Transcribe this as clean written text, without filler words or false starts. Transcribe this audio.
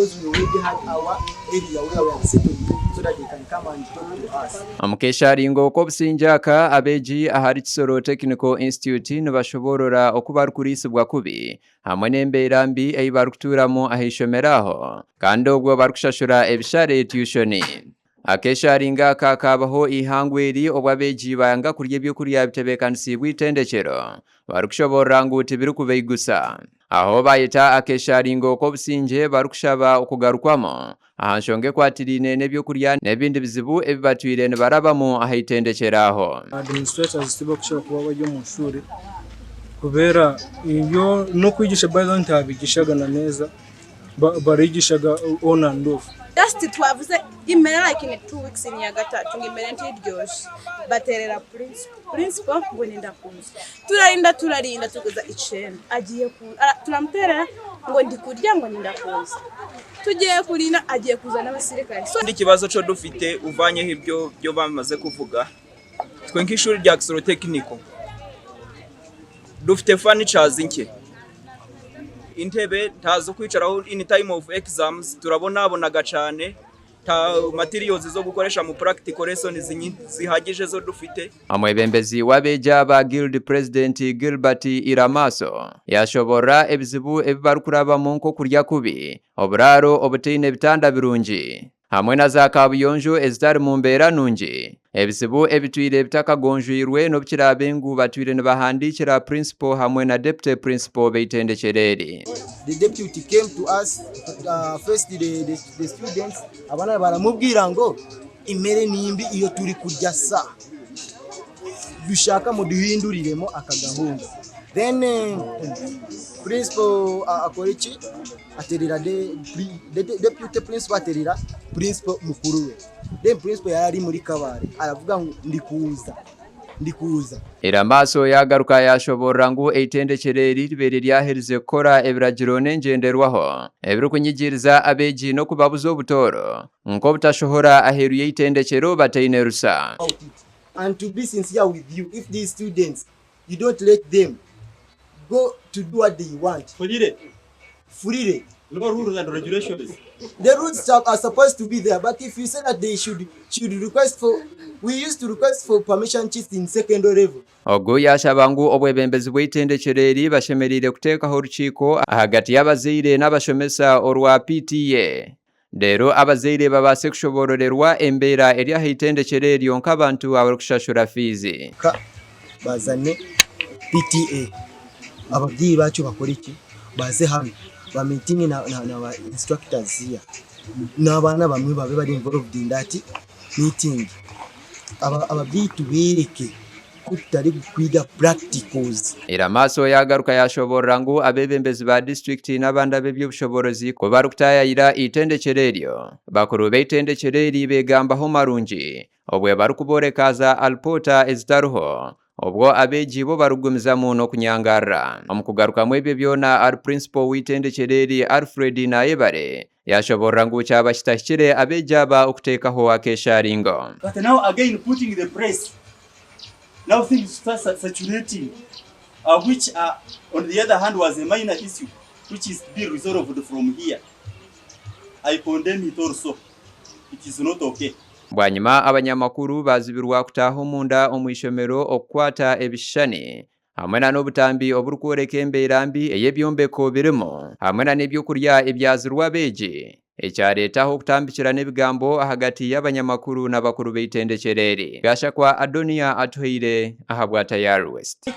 because we already had our area where we are settled so that they can come and talk to us. Amukesharingo ko businjaka abeji ahari Kisoro Technical Institute nibashoborora okubarukurisibwa kubi hamwe n'embeera mbi eyibarukuturamo ahishomeraho kandi obwo barukushashura ebishare tuition. Akesharinga kakabaho ihangweri obwabeji bayanga kurya ebyokurya bitebekanisiibwa itendekero barukushobora nguti birukubeyigusa aho bayita akesharingo ko businje barukushaba okugarukwamo ahanshonge kwatirine n'ebyokurya n'ebindi bizibu ebibatwire ne barabamo ahitendekeraho. Administrators tibo kushaka kuba bajyo mu shuri kubera iyo no kwigisha balance abigishaga na neza barigishaga on and off. Just twavuze imere like in 2 weeks in ya gatatu ngimere ntiryoshe baterera principal ngo nenda kuza turarinda tuguza icenda agiye ku turamutera ngo ndikurya ngo nenda kuza tugiye kurina agiye kuza n'abasirikare. Ndi kibazo cyo dufite uvanyeho ibyo byo bamaze kuvuga twe nk'ishuri rya Kisoro Technical dufite furnitures nke intebe tazo kwicaraho in time of exams turabonaga cyane ta materials zo gukoresha mu practical lessons zihagije zo dufite. Amwebembezi wabeja ba Guild President Gilbert Iramaso yashobora ebizibu ebibarukuraba mu nko kurya kubi oburaro obutine bitanda birungi hamwe na za kabuyonjo ezitari mu mbeera nungi ebizibu ebitwire bitakagonjwirwe no bukirabengu batwire ne bahandikira principal hamwe na deputy principal beitendekereri. The deputy came to us first the students abana baramubwira ngo imere nimbi iyo turi kurya sa dushaka mu duhinduriremo akagahunga. Then principal akoriki aterera deputy principal aterera principal mukuru we. Then principal yari muri kabare aravuga ngo ndikuza. Iramaso yagaruka yashobora ngo eitendekereri libere lyaherize kora ebiragiro n'engenderwaho ebirukunyigiriza abeji no kubabuza obutoro nko butashohora aheruye itendekero batainerusa. And to be sincere with you, if these students you don't let them go to do what they want freely. No rules and regulations. The rules are supposed to be there, but if you say that they should request for, we used to request for permission just in secondary level. Ogo yashabangu obwebembezi bw'itendekereri bashemerire kutekaho urukiko hagati y'abazeire n'abashomesa orwa PTA. Dero abazeire babase kushobororerwa embeera eri ahitendekereri yonka abantu abarukushashura fizi. Bazane PTA ababyeyi bacu bakora iki baze hamwe ba meeting na instructors here n'abana bamwe babe bari involved in that meeting ababyeyi tubereke kutari kwiga practicals. Iramaso yagaruka yashobora ngo abebembezi ba district n'abanda beby'ubushoborozi ko barukutayira itendekereryo bakuru beitendekereri begambaho marungi obwe barukuborekaza alpota ezitaruho obwo abeji bo barugumiza muno kunyangara. Omukugaruka mwebyo byona al principal witendekereri Alfred Nayebare yashobora ngo cyabashitashire abejaba okutekaho akesharingo. But now again putting the press, now things start saturating, which on the other hand was a minor issue which is to be resolved from here. I condemn it also. It is not okay. Bwanyuma abanyamakuru bazibirwa kutaho munda omwishomero okwata ebishani hamwe na n'obutambi oburukoreka embeera mbi eyebyombeko birimo hamwe na n'ebyokurya ebyazirwa beji ekyaleetaho okutambikira n'ebigambo hagati y'abanyamakuru n'abakuru beitendekereri. Gashakwa Adonia atuheire ahabwata ya West.